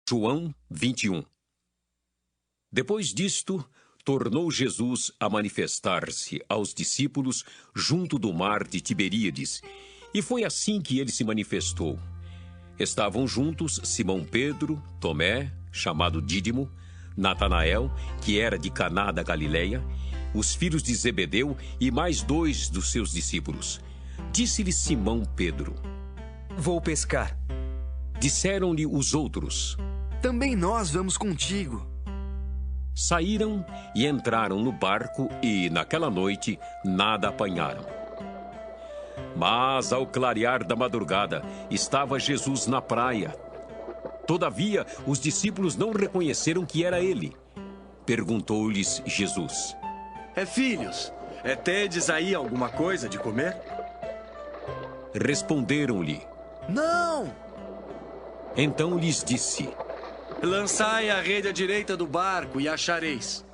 João 21. Depois disto, tornou Jesus a manifestar-se aos discípulos junto do mar de Tiberíades, e foi assim que ele se manifestou. Estavam juntos Simão Pedro, Tomé, chamado Dídimo, Natanael, que era de Caná da Galileia, os filhos de Zebedeu e mais 2 dos seus discípulos. Disse-lhe Simão Pedro: Vou pescar. Disseram-lhe os outros: Também nós vamos contigo. Saíram e entraram no barco e, naquela noite, nada apanharam. Mas, ao clarear da madrugada, estava Jesus na praia. Todavia, os discípulos não reconheceram que era ele. Perguntou-lhes Jesus: Filhos, tedes aí alguma coisa de comer? Responderam-lhe: Não! Então lhes disse: Lançai a rede à direita do barco e achareis.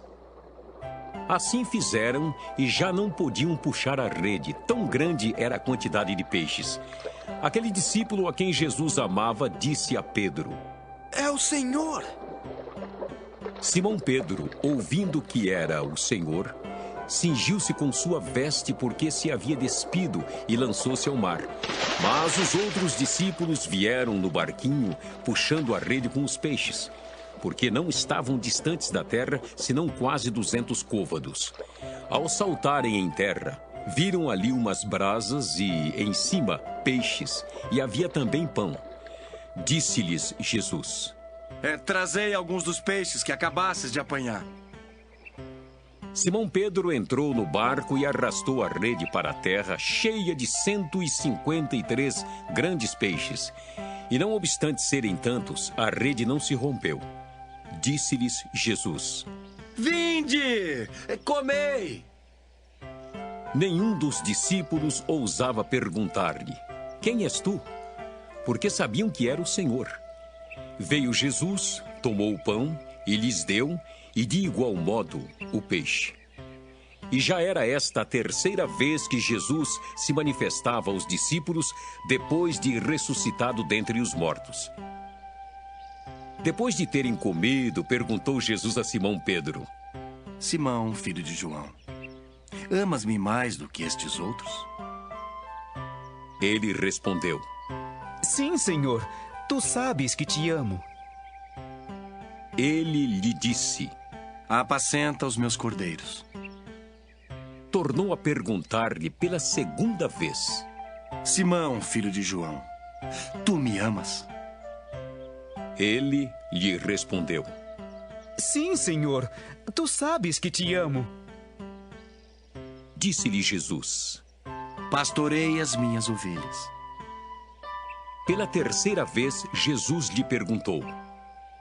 Assim fizeram e já não podiam puxar a rede, tão grande era a quantidade de peixes. Aquele discípulo a quem Jesus amava disse a Pedro: É o Senhor! Simão Pedro, ouvindo que era o Senhor, cingiu-se com sua veste porque se havia despido e lançou-se ao mar. Mas os outros discípulos vieram no barquinho, puxando a rede com os peixes, porque não estavam distantes da terra, senão quase 200 côvados. Ao saltarem em terra, viram ali umas brasas e, em cima, peixes, e havia também pão. Disse-lhes Jesus: Trazei alguns dos peixes que acabasses de apanhar. Simão Pedro entrou no barco e arrastou a rede para a terra, cheia de 153 grandes peixes. E não obstante serem tantos, a rede não se rompeu. Disse-lhes Jesus: Vinde, comei! Nenhum dos discípulos ousava perguntar-lhe: Quem és tu? Porque sabiam que era o Senhor. Veio Jesus, tomou o pão e lhes deu, e de igual modo o peixe. E já era esta a terceira vez que Jesus se manifestava aos discípulos depois de ressuscitado dentre os mortos. Depois de terem comido, perguntou Jesus a Simão Pedro: Simão, filho de João, amas-me mais do que estes outros? Ele respondeu: Sim, Senhor, tu sabes que te amo. Ele lhe disse: Apacenta os meus cordeiros. Tornou a perguntar-lhe pela segunda vez: Simão, filho de João, tu me amas? Ele lhe respondeu: Sim, Senhor, tu sabes que te amo. Disse-lhe Jesus: Pastorei as minhas ovelhas. Pela terceira vez, Jesus lhe perguntou: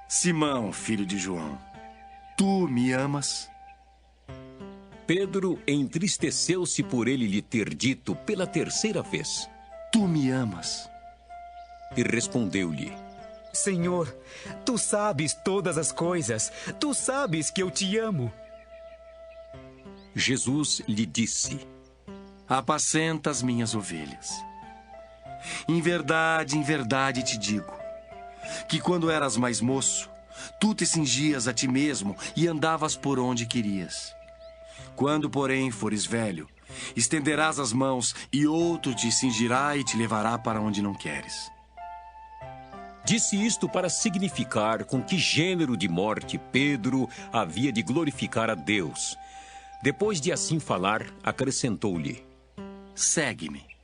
Simão, filho de João, tu me amas? Pedro entristeceu-se por ele lhe ter dito pela terceira vez. Tu me amas? E respondeu-lhe: Senhor, tu sabes todas as coisas. Tu sabes que eu te amo. Jesus lhe disse: Apacenta as minhas ovelhas. Em verdade te digo, que quando eras mais moço, tu te cingias a ti mesmo e andavas por onde querias. Quando, porém, fores velho, estenderás as mãos e outro te cingirá e te levará para onde não queres. Disse isto para significar com que gênero de morte Pedro havia de glorificar a Deus. Depois de assim falar, acrescentou-lhe: Segue-me.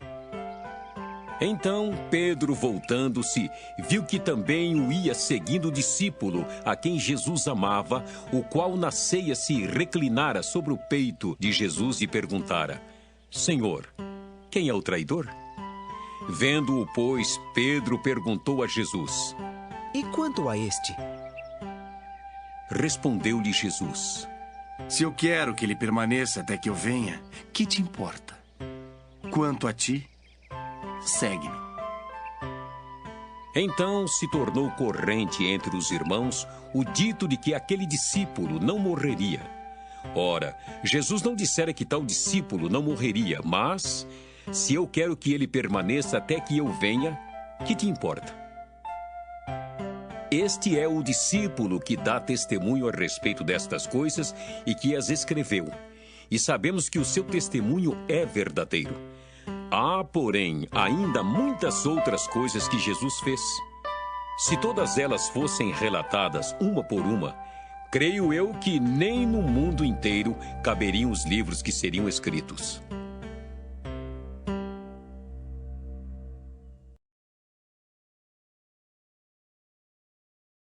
Então Pedro, voltando-se, viu que também o ia seguindo o discípulo a quem Jesus amava, o qual na ceia se reclinara sobre o peito de Jesus e perguntara: Senhor, quem é o traidor? Vendo-o, pois, Pedro perguntou a Jesus: E quanto a este? Respondeu-lhe Jesus: Se eu quero que ele permaneça até que eu venha, que te importa? Quanto a ti, segue-me. Então se tornou corrente entre os irmãos o dito de que aquele discípulo não morreria. Ora, Jesus não dissera que tal discípulo não morreria, mas, se eu quero que ele permaneça até que eu venha, que te importa? Este é o discípulo que dá testemunho a respeito destas coisas e que as escreveu. E sabemos que o seu testemunho é verdadeiro. Há, porém, ainda muitas outras coisas que Jesus fez. Se todas elas fossem relatadas uma por uma, creio eu que nem no mundo inteiro caberiam os livros que seriam escritos.